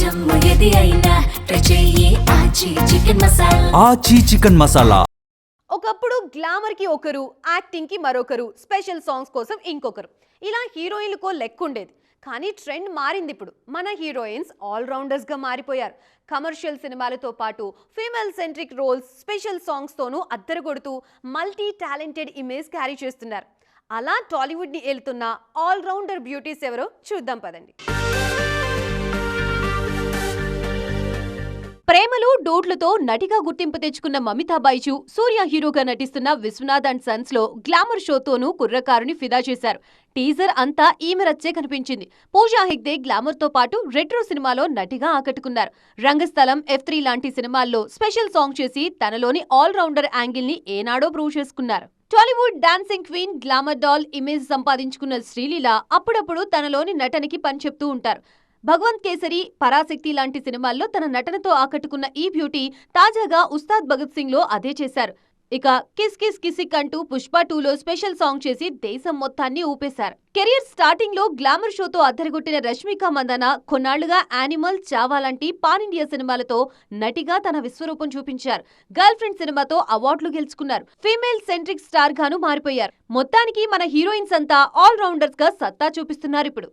జమ్ము ఏది అయినా ట్రై చెయ్యి ఆచి చికెన్ మసాలా. ఆచి చికెన్ మసాలా. ఒకప్పుడు గ్లామర్కి ఒకరు, యాక్టింగ్కి మరొకరు, స్పెషల్ సాంగ్స్ కోసం ఇంకొకరు, ఇలా హీరోయిన్లకో లెక్కుండేది. కానీ ట్రెండ్ మారింది. ఇప్పుడు మన హీరోయిన్స్ ఆల్రౌండర్స్గా మారిపోయారు. కమర్షియల్ సినిమాలతో పాటు ఫీమేల్ సెంట్రిక్ రోల్స్, స్పెషల్ సాంగ్స్తోనూ అద్దరగొడుతూ మల్టీ టాలెంటెడ్ ఇమేజ్ క్యారీ చేస్తున్నారు. అలా టాలీవుడ్ని ఏలుతున్న ఆల్రౌండర్ బ్యూటీస్ ఎవరో చూద్దాం పదండి. ప్రేమలు డోట్లతో నటిగా గుర్తింపు తెచ్చుకున్న మమితా బైజు సూర్య హీరోగా నటిస్తున్న విశ్వనాథ్ అండ్ సన్స్ లో గ్లామర్ షోతోనూ కుర్రకారుని ఫిదా చేశారు. టీజర్ అంతా ఈమె రచ్చే కనిపించింది. పూజా హెగ్డే గ్లామర్ తో పాటు రెట్రో సినిమాలో నటిగా ఆకట్టుకున్నారు. రంగస్థలం, F3 లాంటి సినిమాల్లో స్పెషల్ సాంగ్ చేసి తనలోని ఆల్రౌండర్ యాంగిల్ ని ఏనాడో ప్రూవ్ చేసుకున్నారు. Tollywood dancing queen, glamour doll image సంపాదించుకున్న శ్రీలీల అప్పుడప్పుడు తనలోని నటనకి పని చెప్తూ ఉంటారు. భగవంత్ కేసరి, పరాశక్తి లాంటి సినిమాల్లో తన నటనతో ఆకట్టుకున్న ఈ బ్యూటీ తాజాగా ఉస్తాద్ భగత్ సింగ్ లో అదే చేశారు. ఇక కిస్ కిస్ కిసిక్ అంటూ పుష్ప 2లో స్పెషల్ సాంగ్ చేసి దేశం మొత్తాన్ని ఊపేశారు. కెరియర్ స్టార్టింగ్ లో గ్లామర్ షోతో అద్దరగొట్టిన రష్మిక మందన కొన్నాళ్లుగా యానిమల్, చావా లాంటి పాన్ ఇండియా సినిమాలతో నటిగా తన విశ్వరూపం చూపించారు. గర్ల్ ఫ్రెండ్ సినిమాతో అవార్డులు గెలుచుకున్నారు. ఫీమేల్ సెంట్రిక్ స్టార్ గాను మారిపోయారు. మొత్తానికి మన హీరోయిన్స్ అంతా ఆల్ రౌండర్స్ గా సత్తా చూపిస్తున్నారు ఇప్పుడు.